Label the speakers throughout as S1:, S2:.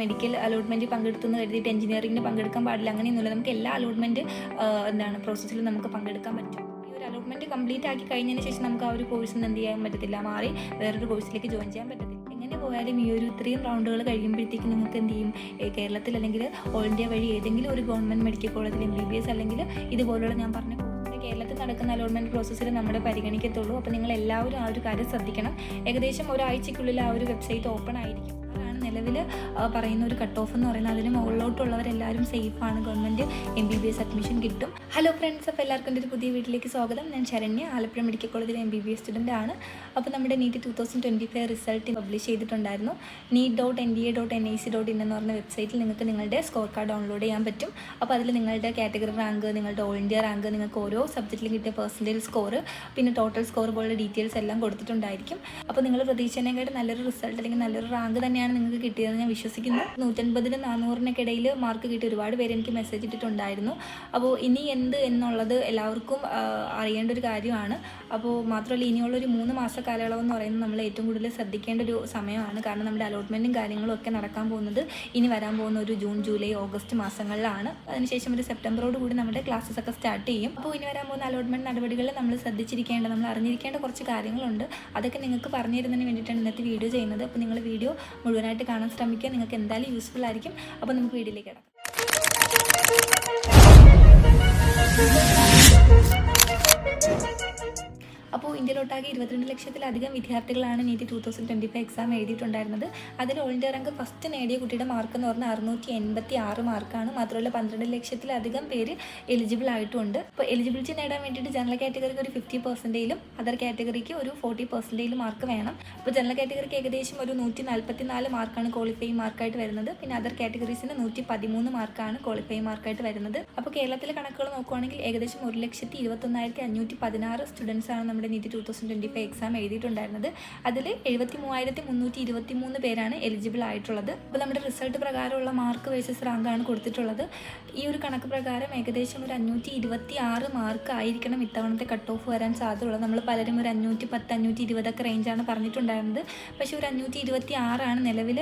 S1: Medical allotment പങ്കെടുത്തെന്ന് കരുതിയിട്ട് എഞ്ചിനീയറിംഗിന് പങ്കെടുക്കാൻ പാടില്ല, അങ്ങനെയൊന്നുമില്ല. നമുക്ക് എല്ലാ അലോട്ട്മെൻറ്റ് പ്രോസസ്സിലും നമുക്ക് പങ്കെടുക്കാൻ പറ്റും. ഈ ഒരു അലോട്ട്മെൻറ്റ് കംപ്ലീറ്റ് ആക്കി കഴിഞ്ഞതിന് ശേഷം നമുക്ക് ആ ഒരു കോഴ്സിൽ നിന്ന് എന്ത് ചെയ്യാൻ പറ്റത്തില്ല, മാറി വേറൊരു കോഴ്സിലേക്ക് ജോയിൻ ചെയ്യാൻ പറ്റത്തില്ല. എങ്ങനെ പോയാലും ഈ ഒരു ഇത്രയും റൗണ്ടുകൾ കഴിയുമ്പോഴത്തേക്ക് നിങ്ങൾക്ക് എന്ത് ചെയ്യും, കേരളത്തിൽ അല്ലെങ്കിൽ ഓൾ ഇന്ത്യ വഴി ഏതെങ്കിലും ഒരു ഗവൺമെൻറ് മെഡിക്കൽ കോളേജിൽ MBBS അല്ലെങ്കിൽ ഇതുപോലുള്ള ഞാൻ പറഞ്ഞ കേരളത്തിൽ നടക്കുന്ന അലോട്ട്മെൻറ്റ് പ്രോസസ്സിൽ നമ്മുടെ പരിഗണിക്കത്തുള്ളൂ. അപ്പോൾ നിങ്ങൾ എല്ലാവരും ആ ഒരു കാര്യം ശ്രദ്ധിക്കണം. ഏകദേശം ഒരാഴ്ചയ്ക്കുള്ളിൽ ആ ഒരു വെബ്സൈറ്റ് ഓപ്പൺ ആയിരിക്കും. അതാണ് നിലവിൽ പറയുന്ന ഒരു കട്ട് ഓഫ് എന്ന് പറയുന്നത്. അതിന് മുകളിലോട്ടുള്ളവരെല്ലാവരും സേഫാണ്, ഗവൺമെൻറ് MBBS അഡ്മിഷൻ കിട്ടും. ഹലോ ഫ്രണ്ട്സ്, അപ്പോൾ എല്ലാവർക്കും എൻ്റെ ഒരു പുതിയ വീട്ടിലേക്ക് സ്വാഗതം. ഞാൻ ശരണ്യ, ആലപ്പുഴ മെഡിക്കൽ കോളേജിലെ MBBS സ്റ്റുഡൻ്റ് ആണ്. അപ്പോൾ നമ്മുടെ NEET 2025 റിസൾട്ട് പബ്ലിഷ് ചെയ്തിട്ടുണ്ടായിരുന്നു. NEET.NDA.NIC.in എന്ന് പറഞ്ഞ വെബ്സൈറ്റിൽ നിങ്ങൾക്ക് നിങ്ങളുടെ സ്കോർ കാർഡ് ഡൗൺലോഡ് ചെയ്യാൻ പറ്റും. അപ്പോൾ അതിൽ നിങ്ങളുടെ കാറ്റഗറി റാങ്ക്, നിങ്ങളുടെ ഓൾ ഇന്ത്യ റാങ്ക്, നിങ്ങൾക്ക് ഓരോ സബ്ജക്റ്റിലും കിട്ടിയ പെർസെൻറ്റേജ് സ്കോർ, പിന്നെ ടോട്ടൽ സ്കോർ പോലുള്ള ഡീറ്റെയിൽസ് എല്ലാം കൊടുത്തിട്ടുണ്ടായിരിക്കും. അപ്പോൾ നിങ്ങൾ പ്രതീക്ഷിച്ചതിനേക്കാട്ട് നല്ലൊരു റിസൾട്ട് അല്ലെങ്കിൽ നല്ലൊരു റാങ്ക് തന്നെയാണ് നിങ്ങൾക്ക് കിട്ടിയതെന്ന് ഞാൻ വിശ്വസിക്കുന്നു. 150-നും 400-നൊക്കെ മാർക്ക് കിട്ടി ഒരുപാട് പേര് എനിക്ക് മെസ്സേജ് ഇട്ടിട്ടുണ്ടായിരുന്നു. അപ്പോൾ ഇനി എന്ത് എന്നുള്ളത് എല്ലാവർക്കും അറിയേണ്ട ഒരു കാര്യമാണ്. അപ്പോൾ മാത്രമല്ല, ഇനിയുള്ളൊരു 3 മാസ കാലയളവ് എന്ന് പറയുന്നത് നമ്മൾ ഏറ്റവും കൂടുതൽ ശ്രദ്ധിക്കേണ്ട ഒരു സമയമാണ്. കാരണം നമ്മുടെ അലോട്ട്മെൻറ്റും കാര്യങ്ങളും ഒക്കെ നടക്കാൻ പോകുന്നത് ഇനി വരാൻ പോകുന്ന ഒരു ജൂൺ, ജൂലൈ, ഓഗസ്റ്റ് മാസങ്ങളിലാണ്. അതിനുശേഷം ഒരു സെപ്റ്റംബറോട് കൂടി നമ്മുടെ ക്ലാസ്സസ് ഒക്കെ സ്റ്റാർട്ട് ചെയ്യും. അപ്പോൾ ഇനി വരാൻ പോകുന്ന അലോട്ട്മെൻറ്റ് നടപടികളിൽ നമ്മൾ ശ്രദ്ധിച്ചിരിക്കേണ്ട, നമ്മൾ അറിഞ്ഞിരിക്കേണ്ട കുറച്ച് കാര്യങ്ങളുണ്ട്. അതൊക്കെ നിങ്ങൾക്ക് പറഞ്ഞു തരുന്നതിന് വേണ്ടിയിട്ടാണ് ഇന്നത്തെ വീഡിയോ ചെയ്യുന്നത്. അപ്പോൾ നിങ്ങൾ വീഡിയോ മുഴുവനായിട്ട് കാണാൻ ശ്രമിക്കുക. നിങ്ങൾക്ക് എന്തായാലും യൂസ്ഫുൾ ആയിരിക്കും. അപ്പോൾ നമുക്ക് വീഡിയോയിലേക്ക് കിടക്കാം. അപ്പോൾ ഇന്ത്യയിലൊട്ടാകെ 22 ലക്ഷത്തിലധികം വിദ്യാർത്ഥികളാണ് NEET 2025 എക്സാം എഴുതിയിട്ടുണ്ടായിരുന്നത്. അതിൽ ഓൾ ഇന്ത്യ റാങ്ക് ഫസ്റ്റ് നേടിയ കുട്ടിയുടെ മാർക്ക് എന്ന് പറഞ്ഞാൽ 686 മാർക്കാണ്. മാത്രമല്ല 12 ലക്ഷത്തിലധികം പേര് എലിജിബിൾ ആയിട്ടുമുണ്ട്. അപ്പോൾ എലിജിബിലിറ്റി നേടാൻ വേണ്ടിയിട്ട് ജനറൽ കാറ്റഗറിക്ക് ഒരു 50%-ലും അതർ കാറ്റഗറിക്ക് ഒരു 40%-ലും മാർക്ക് വേണം. അപ്പോൾ ജനറൽ കാറ്റഗറിക്ക് ഏകദേശം ഒരു 144 മാർക്കാണ് ക്വാളിഫൈയിങ് മാർക്കായിട്ട് വരുന്നത്. പിന്നെ അതർ കാറ്റഗറീസിന് 113 മാർക്കാണ് ക്വാളിഫൈയിങ് മാർക്കായിട്ട് വരുന്നത്. അപ്പോൾ കേരളത്തിലെ കണക്കുകൾ നോക്കുകയാണെങ്കിൽ ഏകദേശം 1,21,516 സ്റ്റുഡൻസാണ് നമ്മുടെ NEET 2025 എക്സാം എഴുതിയിട്ടുണ്ടായിരുന്നത്. അതിൽ 73,323 പേരാണ് എലിജിബിൾ ആയിട്ടുള്ളത്. അപ്പോൾ നമ്മുടെ റിസൾട്ട് പ്രകാരമുള്ള മാർക്ക് വേഴ്സസ് റാങ്കാണ് കൊടുത്തിട്ടുള്ളത്. ഈ ഒരു കണക്ക് പ്രകാരം ഏകദേശം ഒരു 526 മാർക്ക് ആയിരിക്കണം ഇത്തവണത്തെ കട്ട് ഓഫ് വരാൻ സാധ്യതയുള്ളത്. നമ്മൾ പലരും ഒരു 510, 520 റേഞ്ചാണ് പറഞ്ഞിട്ടുണ്ടായിരുന്നത്. പക്ഷേ ഒരു 526 നിലവിൽ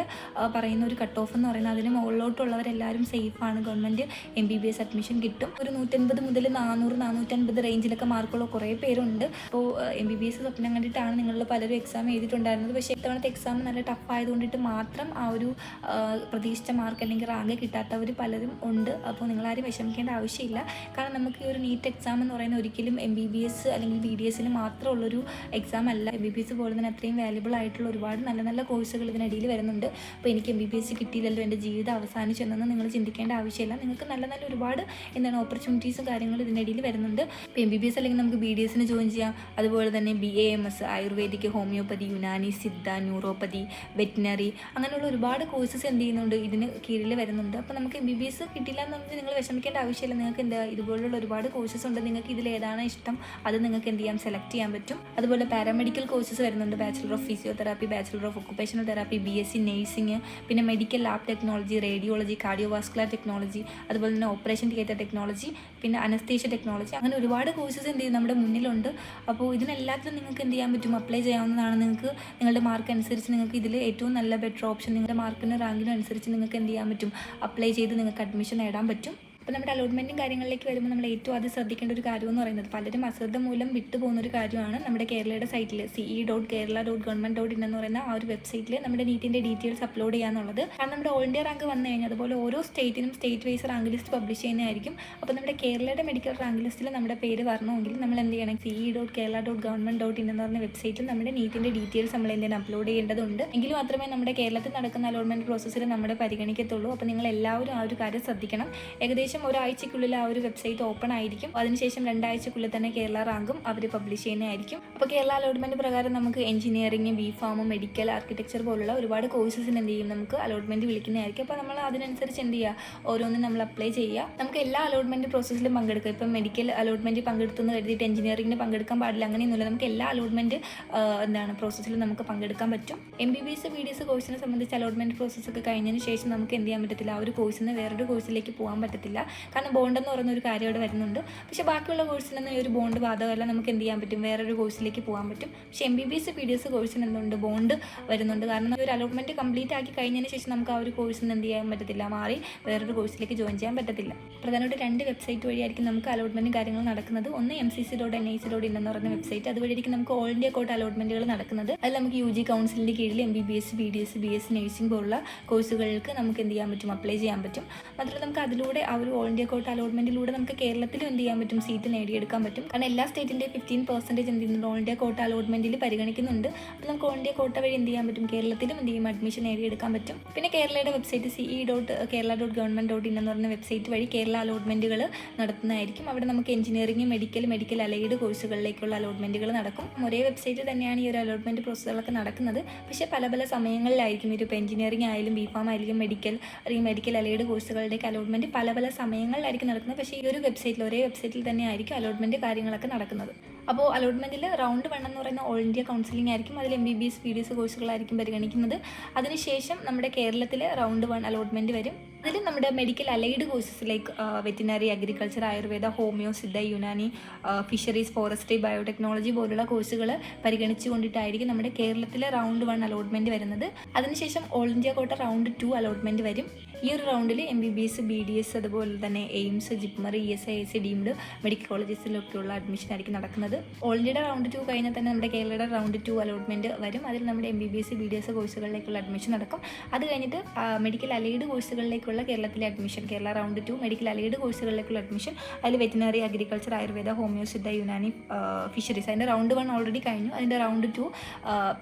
S1: പറയുന്ന ഒരു കട്ട് ഓഫ് എന്ന് പറയുന്നത്. അതിന് മുകളിലോട്ടുള്ളവരെല്ലാവരും സേഫാണ്, ഗവൺമെൻറ് MBBS അഡ്മിഷൻ കിട്ടും. ഒരു 180 മുതൽ 400, 450 റേഞ്ചിലൊക്കെ മാർക്കുള്ള കുറേ പേരുണ്ട്. അപ്പോൾ MBBS സ്വപ്നം കണ്ടിട്ടാണ് നിങ്ങളിൽ പലരും എക്സാം എഴുതിയിട്ടുണ്ടായിരുന്നത്. പക്ഷേ ഇത്തവണത്തെ എക്സാം നല്ല ടഫ് ആയതുകൊണ്ടിട്ട് മാത്രം ആ ഒരു പ്രതീക്ഷിച്ച മാർക്ക് അല്ലെങ്കിൽ റാങ്ക് കിട്ടാത്തവർ പലരും ഉണ്ട്. അപ്പോൾ നിങ്ങളാരും വിഷമിക്കേണ്ട ആവശ്യമില്ല. കാരണം നമുക്ക് ഈ ഒരു NEET എക്സാം എന്ന് പറയുന്നത് ഒരിക്കലും MBBS അല്ലെങ്കിൽ BDS മാത്രമുള്ളൊരു എക്സാം അല്ല. MBBS പോലെ തന്നെ അത്രയും വാല്യുബിൾ ആയിട്ടുള്ള ഒരുപാട് നല്ല നല്ല കോഴ്സുകൾ ഇതിനിടയിൽ വരുന്നുണ്ട്. അപ്പോൾ എനിക്ക് MBBS കിട്ടിയില്ലല്ലോ, എൻ്റെ ജീവിതം അവസാനിച്ചു എന്നൊന്നും നിങ്ങൾ ചിന്തിക്കേണ്ട ആവശ്യമില്ല. നിങ്ങൾക്ക് നല്ല നല്ല ഒരുപാട് ഓപ്പർച്യൂണിറ്റീസും കാര്യങ്ങളും ഇതിനിടയിൽ വരുന്നുണ്ട്. ഇപ്പോൾ MBBS അല്ലെങ്കിൽ നമുക്ക് BDS ജോയിൻ ചെയ്യാം. അതുപോലെ തന്നെ BAMS, ayurvedic, homeopathy, Unani, Siddha, neuropathy, veterinary, അങ്ങനെയുള്ള ഒരുപാട് കോഴ്സസ് എന്ത് ചെയ്യുന്നുണ്ട്, ഇതിന് കീഴിൽ വരുന്നുണ്ട്. അപ്പോൾ നമുക്ക് MBBS കിട്ടില്ല എന്ന് പറഞ്ഞാൽ നിങ്ങൾ വിഷമിക്കേണ്ട ആവശ്യമില്ല. നിങ്ങൾക്ക് ഇതുപോലുള്ള ഒരുപാട് കോഴ്സസ് ഉണ്ട്. നിങ്ങൾക്ക് ഇതിൽ ഏതാണ് ഇഷ്ടം അത് നിങ്ങൾക്ക് എന്ത് ചെയ്യാം, സെലക്ട് ചെയ്യാൻ പറ്റും. അതുപോലെ പാരാമെഡിക്കൽ കോഴ്സസ് വരുന്നുണ്ട്. Bachelor of physiotherapy, bachelor of occupational therapy, BSc nursing, പിന്നെ medical lab technology, radiology, cardiovascular technology, അതുപോലെ തന്നെ ഓപ്പറേഷൻ തിയേറ്റർ ടെക്നോളജി, പിന്നെ അനസ്തേഷ്യ ടെക്നോളജി, അങ്ങനെ ഒരുപാട് കോഴ്സസ് എന്ത് ചെയ്യും നമ്മുടെ മുന്നിലുണ്ട്. അപ്പോൾ ഇതിനെല്ലാത്തിലും നിങ്ങൾക്ക് എന്ത് ചെയ്യാൻ പറ്റും, അപ്ലൈ ചെയ്യാവുന്നതാണ്. നിങ്ങൾക്ക് നിങ്ങളുടെ മാർക്ക് അനുസരിച്ച് നിങ്ങൾക്ക് ഇതിൽ ഏറ്റവും നല്ല ബെറ്റർ ഓപ്ഷൻ നിങ്ങളുടെ മാർക്കിനും റാങ്കിനും അനുസരിച്ച് നിങ്ങൾക്ക് എന്ത് ചെയ്യാൻ പറ്റും, അപ്ലൈ ചെയ്ത് നിങ്ങൾക്ക് അഡ്മിഷൻ നേടാൻ പറ്റും. അപ്പോൾ നമ്മുടെ അലോട്ട്മെൻറ്റും കാര്യങ്ങളിലേക്ക് വരുമ്പോൾ നമ്മൾ ഏറ്റവും ആദ്യം ശ്രദ്ധിക്കേണ്ട ഒരു കാര്യം എന്ന് പറയുന്നത്, പലരും അശ്രദ്ധ മൂലം വിട്ടുപോകുന്നൊരു കാര്യമാണ്. നമ്മുടെ കേരളയുടെ സൈറ്റിൽ ce.kerala.government.in എന്ന് പറയുന്ന ആ ഒരു വെബ്സൈറ്റിൽ നമ്മുടെ NEETൻ്റെ ഡീറ്റെയിൽസ് അപ്ലോഡ് ചെയ്യാന്നുള്ളത്. കാരണം നമ്മുടെ ഓൾ ഇന്ത്യ റാങ്ക് വന്നു കഴിഞ്ഞാൽ അതുപോലെ ഓരോ സ്റ്റേറ്റിനും state wise rank list publish ചെയ്യുന്നതായിരിക്കും. അപ്പോൾ നമ്മുടെ കേരളയുടെ മെഡിക്കൽ റാങ്ക് ലിസ്റ്റിൽ നമ്മുടെ പേര് വരണമെങ്കിൽ നമ്മൾ എന്ത് ചെയ്യണം, ce.kerala.government.in എന്ന് പറഞ്ഞ വെബ്സൈറ്റിൽ നമ്മുടെ NEETൻ്റെ ഡീറ്റെയിൽസ് നമ്മൾ എന്തിനാണ് അപ്ലോഡ് ചെയ്യേണ്ടതുണ്ട്. എങ്കിൽ മാത്രമേ നമ്മുടെ കേരളത്തിൽ നടക്കുന്ന അലോട്ട്മെൻറ്റ് പ്രോസസ്സിൽ നമ്മുടെ പരിഗണിക്കത്തുള്ളൂ. അപ്പോൾ നിങ്ങൾ എല്ലാവരും ആ ഒരു കാര്യം ശ്രദ്ധിക്കണം. ഏകദേശം ഒരാഴ്ചയ്ക്കുള്ളിൽ ആ ഒരു വെബ്സൈറ്റ് ഓപ്പൺ ആയിരിക്കും. അതിനുശേഷം 2 ആഴ്ചക്കുള്ളിൽ തന്നെ കേരള റാങ്കും അവർ പബ്ലിഷ് ചെയ്യുന്നതായിരിക്കും. അപ്പോൾ കേരള അലോട്ട്മെൻറ്റ് പ്രകാരം നമുക്ക് എഞ്ചിനീയറിംഗ്, BPharm, മെഡിക്കൽ, ആർക്കിടെക്ചർ പോലുള്ള ഒരുപാട് കോഴ്സസിന് എന്ത് ചെയ്യും, നമുക്ക് അലോട്ട്മെൻറ്റ് വിളിക്കുന്നതായിരിക്കും. അപ്പോൾ നമ്മൾ അതിനനുസരിച്ച് എന്ത് ചെയ്യുക, ഓരോന്നും നമ്മൾ അപ്ലൈ ചെയ്യുക. നമുക്ക് എല്ലാ അലോട്ട്മെൻറ്റ് പ്രോസസ്സിലും പങ്കെടുക്കാം. ഇപ്പം മെഡിക്കൽ അലോട്ട്മെൻറ്റ് പങ്കെടുത്തെന്ന് കരുതിയിട്ട് എഞ്ചിനീയറിംഗിന് പങ്കെടുക്കാൻ പാടില്ല, അങ്ങനെയൊന്നുമില്ല. നമുക്ക് എല്ലാ അലോട്ട്മെൻറ്റ് പ്രോസസ്സിലും നമുക്ക് പങ്കെടുക്കാൻ പറ്റും. MBBS, BDS കോഴ്സിനെ സംബന്ധിച്ച് അലോട്ട്മെൻറ്റ് പ്രോസസ്സൊക്കെ കഴിഞ്ഞതിന് ശേഷം നമുക്ക് എന്ത് ചെയ്യാൻ പറ്റത്തില്ല, ആ ഒരു കോഴ്സിന് വേറൊരു കോഴ്സിലേക്ക് പോകാൻ പറ്റത്തില്ല. കാരണം ബോണ്ട് എന്ന് പറയുന്ന ഒരു കാര്യം ഇവിടെ വരുന്നുണ്ട്. പക്ഷേ ബാക്കിയുള്ള കോഴ്സിനൊന്നും ഈ ഒരു ബോണ്ട് ബാധകമല്ല. നമുക്ക് എന്ത് ചെയ്യാൻ പറ്റും, വേറൊരു കോഴ്സിലേക്ക് പോകാൻ പറ്റും. പക്ഷേ MBBS PDS കോഴ്സിന് എന്തുണ്ട്, ബോണ്ട് വരുന്നുണ്ട്. കാരണം ഒരു അലോട്ട്മെൻറ്റ് കംപ്ലീറ്റ് ആക്കി കഴിഞ്ഞതിന് ശേഷം നമുക്ക് ആ ഒരു കോഴ്സിന് എന്ത് ചെയ്യാൻ പറ്റത്തില്ല, മാറി വേറൊരു കോഴ്സിലേക്ക് ജോയിൻ ചെയ്യാൻ പറ്റത്തില്ല. പ്രധാനമായിട്ട് 2 വെബ്സൈറ്റ് വഴിയായിരിക്കും നമുക്ക് അലോട്ട്മെൻറ്റും കാര്യങ്ങളും നടക്കുന്നത്. ഒന്ന് MCC.NIC.in എന്ന് പറയുന്ന വെബ്സൈറ്റ്, അതുവഴിയായിരിക്കും നമുക്ക് ഓൾ ഇന്ത്യ കോട്ട അലോട്ട്മെൻറ്റുകൾ നടക്കുന്നത്. അതിൽ നമുക്ക് UG കൗൺസിലിൻ്റെ കീഴിൽ MBBS PDS BS നഴ്സിംഗ് പോലുള്ള കോഴ്സുകൾക്ക് നമുക്ക് എന്ത് ചെയ്യാൻ പറ്റും, അപ്ലൈ ചെയ്യാൻ പറ്റും. മാത്രമല്ല നമുക്ക് അതിലൂടെ ആ ഒരു ഓൾ ഇന്ത്യ കോട്ട അലോട്ട്മെൻറ്റിലൂടെ നമുക്ക് കേരളത്തിലും എന്ത് ചെയ്യാൻ പറ്റും, സീറ്റ് നേടിയെടുക്കാൻ പറ്റും. കാരണം എല്ലാ സ്റ്റേറ്റിൻ്റെ 15% എന്ത് ചെയ്യുന്നുണ്ട്, ഓൾ ഇന്ത്യ കോട്ട അലോട്ട്മെൻറ്റിൽ പരിഗണിക്കുന്നുണ്ട്. അപ്പോൾ നമുക്ക് ഓൾ ഇന്ത്യ കോട്ട വഴി എന്ത് ചെയ്യാൻ പറ്റും, കേരളത്തിലും എന്ത് ചെയ്യും, അഡ്മിഷൻ നേടിയെടുക്കാൻ പറ്റും. പിന്നെ കേരളയുടെ വെബ്സൈറ്റ് ce.kerala.government.in എന്ന് പറയുന്ന വെബ്സൈറ്റ് വഴി കേരള അലോട്ട്മെൻറ്റുകൾ നടത്തുന്നതായിരിക്കും. അവിടെ നമുക്ക് എഞ്ചിനീയറിംഗ്, മെഡിക്കൽ അലൈഡ് കോഴ്സുകളിലേക്കുള്ള അലോട്ട്മെൻറ്റുകൾ നടക്കും. ഒരേ വെബ്സൈറ്റിൽ തന്നെയാണ് ഈ ഒരു അലോട്ട്മെൻറ്റ് പ്രോസസ്സുകളൊക്കെ നടക്കുന്നത്. പക്ഷേ പല സമയങ്ങളിലായിരിക്കും. ഇപ്പോൾ എഞ്ചിനീയറിംഗ് ആയാലും BPharm ആയിരിക്കും മെഡിക്കൽ അലൈഡ് കോഴ്സുകളുടെയൊക്കെ അലോട്ട്മെൻറ്റ് പല സമയങ്ങളിലായിരിക്കും നടക്കുന്നത്. പക്ഷേ ഈ ഒരു വെബ്സൈറ്റിൽ, ഒരേ വെബ്സൈറ്റിൽ തന്നെ ആയിരിക്കും അലോട്ട്മെൻറ്റ് കാര്യങ്ങളൊക്കെ നടക്കുന്നത്. അപ്പോൾ അലോട്ട്മെൻറ്റിൽ റൗണ്ട് 1 എന്ന് പറയുന്ന ഓൾ ഇന്ത്യ കൗൺസിലിംഗ് ആയിരിക്കും. അതിൽ MBBS PDS കോഴ്സുകളായിരിക്കും പരിഗണിക്കുന്നത്. അതിനുശേഷം നമ്മുടെ കേരളത്തിൽ റൗണ്ട് 1 അലോട്ട്മെൻറ്റ് വരും. അതിൽ നമ്മുടെ medical allied courses like veterinary, agriculture, Ayurveda, homeo, Siddha, Unani, fisheries, forestry, biotechnology പോലുള്ള കോഴ്സുകൾ പരിഗണിച്ചുകൊണ്ടിട്ടായിരിക്കും നമ്മുടെ കേരളത്തിലെ റൗണ്ട് 1 അലോട്ട്മെൻറ്റ് വരുന്നത്. അതിനുശേഷം all India quota round 2 allotment വരും. ഈ ഒരു റൗണ്ടിൽ MBBS BDS അതുപോലെ തന്നെ AIIMS, JIPMER, ESI, IC deemed medical കോളേജസിലൊക്കെയുള്ള അഡ്മിഷൻ ആയിരിക്കും നടക്കുന്നത്. ഓൾ ഇന്ത്യയുടെ റൗണ്ട് 2 കഴിഞ്ഞാൽ തന്നെ നമ്മുടെ കേരളയുടെ റൗണ്ട് 2 അലോട്ട്മെൻറ്റ് വരും. അതിൽ നമ്മുടെ MBBS BDS കോഴ്സുകളിലേക്കുള്ള അഡ്മിഷൻ നടക്കും. അത് കഴിഞ്ഞിട്ട് മെഡിക്കൽ അലൈഡ് കോഴ്സുകളിലേക്കുള്ള കേരളത്തിലെ admission, Kerala round 2 medical allied കോഴ്സുകളിലേക്കുള്ള അഡ്മിഷൻ, അതിൽ veterinary, agriculture, Ayurveda, homeo, Siddha, Unani, fisheries, അതിൻ്റെ റൗണ്ട് 1 ഓൾറെഡി കഴിഞ്ഞു. അതിൻ്റെ റൗണ്ട് 2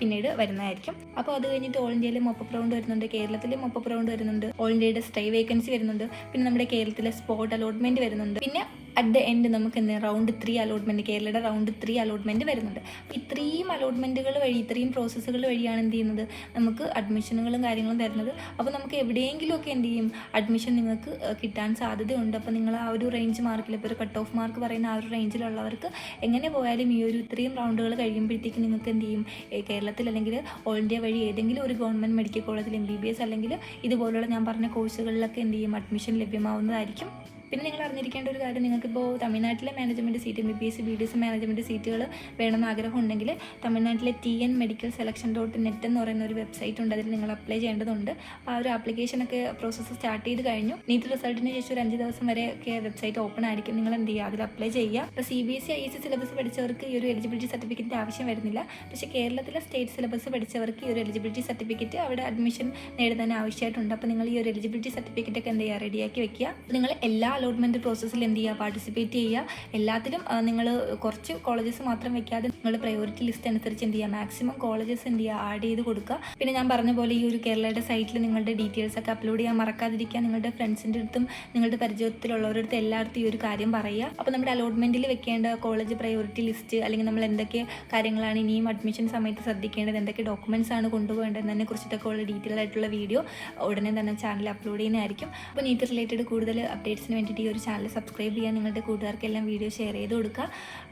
S1: പിന്നീട് വരുന്നതായിരിക്കും. അപ്പോൾ അത് കഴിഞ്ഞിട്ട് ഓൾ ഇന്ത്യയിൽ മൊപ്പപ്പ് റൗണ്ട് വരുന്നുണ്ട്, കേരളത്തിലെ മൊപ്പപ്പ് റൗണ്ട് വരുന്നുണ്ട്, ഓൾ ഇന്ത്യയുടെ സ്റ്റേ വേക്കൻസി വരുന്നുണ്ട്, പിന്നെ നമ്മുടെ കേരളത്തിലെ സ്പോട്ട് അലോട്ട്മെൻറ്റ് വരുന്നുണ്ട്. പിന്നെ അറ്റ് ദ എൻഡ് നമുക്ക് റൗണ്ട് 3 അലോട്ട്മെൻറ്റ്, കേരളയുടെ റൗണ്ട് 3 അലോട്ട്മെൻറ്റ് വരുന്നുണ്ട്. ഇത്രയും അലോട്ട്മെൻറ്റുകൾ വഴി, ഇത്രയും പ്രോസസ്സുകൾ വഴിയാണ് എന്ത് ചെയ്യുന്നത്, നമുക്ക് അഡ്മിഷനുകളും കാര്യങ്ങളും തരുന്നത്. അപ്പോൾ നമുക്ക് എവിടെയെങ്കിലുമൊക്കെ എന്ത് ചെയ്യും, അഡ്മിഷൻ നിങ്ങൾക്ക് കിട്ടാൻ സാധ്യതയുണ്ട്. അപ്പോൾ നിങ്ങൾ ആ ഒരു റേഞ്ച് മാർക്കിൽ, ഇപ്പോൾ ഒരു കട്ട് ഓഫ് മാർക്ക് പറയുന്ന ആ ഒരു റേഞ്ചിലുള്ളവർക്ക് എങ്ങനെ പോയാലും ഈ ഒരു ഇത്രയും റൗണ്ടുകൾ കഴിയുമ്പോഴത്തേക്കും നിങ്ങൾക്ക് എന്ത് ചെയ്യും, കേരളത്തിൽ അല്ലെങ്കിൽ ഓൾ ഇന്ത്യ വഴി ഏതെങ്കിലും ഒരു ഗവൺമെൻറ് മെഡിക്കൽ കോളേജിൽ MBBS അല്ലെങ്കിൽ ഇതുപോലുള്ള ഞാൻ പറഞ്ഞ കോഴ്സുകളിലൊക്കെ എന്ത് ചെയ്യും, അഡ്മിഷൻ ലഭ്യമാവുന്നതായിരിക്കും. പിന്നെ നിങ്ങൾ അറിഞ്ഞിരിക്കേണ്ട ഒരു കാര്യം, നിങ്ങൾക്കിപ്പോൾ തമിഴ്നാട്ടിലെ management seat, MBBS BDS management സീറ്റുകൾ വേണമെന്ന് ആഗ്രഹം ഉണ്ടെങ്കിൽ തമിഴ്നാട്ടിലെ TN Medical Selection.net എന്ന് പറയുന്ന ഒരു വെബ്സൈറ്റ് ഉണ്ട്. അതിൽ നിങ്ങൾ അപ്ലൈ ചെയ്യേണ്ടതുണ്ട്. അപ്പോൾ ആ ഒരു ആപ്ലിക്കേഷനൊക്കെ പ്രോസസ്സ് സ്റ്റാർട്ട് ചെയ്ത് കഴിഞ്ഞു. നീറ്റ് റിസൾട്ടിന് ശേഷം ഒരു 5 ദിവസം വരെയൊക്കെ വെബ്സൈറ്റ് ഓപ്പൺ ആയിരിക്കും. നിങ്ങൾ എന്ത് ചെയ്യുക, അതിൽ അപ്ലൈ ചെയ്യുക. ഇപ്പോൾ CBSE IC സിലബസ് പഠിച്ചവർക്ക് ഈ ഒരു എലിജിബിലിറ്റി സർട്ടിഫിക്കറ്റിൻ്റെ ആവശ്യം വരുന്നില്ല. പക്ഷേ കേരളത്തിലെ സ്റ്റേറ്റ് സിലബസ് പഠിച്ചവർക്ക് ഈ ഒരു എലിജിബിലിറ്റി സർട്ടിഫിക്കറ്റ് അവിടെ അഡ്മിഷൻ നേടുന്നതിന് ആവശ്യമായിട്ടുണ്ട്. അപ്പോൾ നിങ്ങൾ ഈ ഒരു എലിജിബിലിറ്റി സർട്ടിഫിക്കറ്റൊക്കെ എന്ത് ചെയ്യുക, റെഡിയാക്കി വെക്കുക. നിങ്ങൾ എല്ലാ അലോട്ട്മെൻറ്റ് പ്രോസസ്സിൽ എന്ത് ചെയ്യുക, പാർട്ടിസിപ്പേറ്റ് ചെയ്യുക. എല്ലാത്തിലും നിങ്ങൾ കുറച്ച് കോളേജസ് മാത്രം വെക്കാതെ നിങ്ങളുടെ പ്രയോറിറ്റി ലിസ്റ്റ് അനുസരിച്ച് എന്ത് ചെയ്യുക, മാക്സിമം കോളേജസ് എന്ത് ചെയ്യുക, ആഡ് ചെയ്ത് കൊടുക്കുക. പിന്നെ ഞാൻ പറഞ്ഞ പോലെ ഈ ഒരു കേരളയുടെ സൈറ്റിൽ നിങ്ങളുടെ ഡീറ്റെയിൽസ് ഒക്കെ അപ്ലോഡ് ചെയ്യാൻ മറക്കാതിരിക്കുക. നിങ്ങളുടെ ഫ്രണ്ട്സിൻ്റെ അടുത്തും നിങ്ങളുടെ പരിചയത്തിലുള്ളവരുടെ അടുത്ത് എല്ലായിടത്തും ഈ ഒരു കാര്യം പറയുക. അപ്പോൾ നമ്മുടെ അലോട്ട്മെൻറ്റിൽ വെക്കേണ്ട കോളേജ് പ്രയോറിറ്റി ലിസ്റ്റ്, അല്ലെങ്കിൽ നമ്മൾ എന്തൊക്കെ കാര്യങ്ങളാണ് ഇനിയും അഡ്മിഷൻ സമയത്ത് ശ്രദ്ധിക്കേണ്ടത്, എന്തൊക്കെ ഡോക്യുമെൻറ്റ്സ് ആണ് കൊണ്ടുപോകേണ്ടതിനെ കുറിച്ചിട്ടൊക്കെ ഉള്ള ഡീറ്റെയിൽ ആയിട്ടുള്ള വീഡിയോ ഉടനെ തന്നെ ചാനലിൽ അപ്ലോഡ് ചെയ്യുന്നതായിരിക്കും. അപ്പോൾ നീറ്റ് റിലേറ്റഡ് കൂടുതൽ അപ്ഡേറ്റ്സിന് വേണ്ടിയിട്ട് ഈ ഒരു ചാനൽ സബ്സ്ക്രൈബ് ചെയ്യാൻ, നിങ്ങളുടെ കൂട്ടുകാർക്കെല്ലാം വീഡിയോ ഷെയർ ചെയ്ത് കൊടുക്കുക.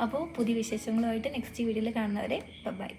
S1: അപ്പോൾ പുതിയ വിശേഷങ്ങളുമായിട്ട് നെക്സ്റ്റ് വീഡിയോയിൽ കാണുന്നവരെ ബൈ.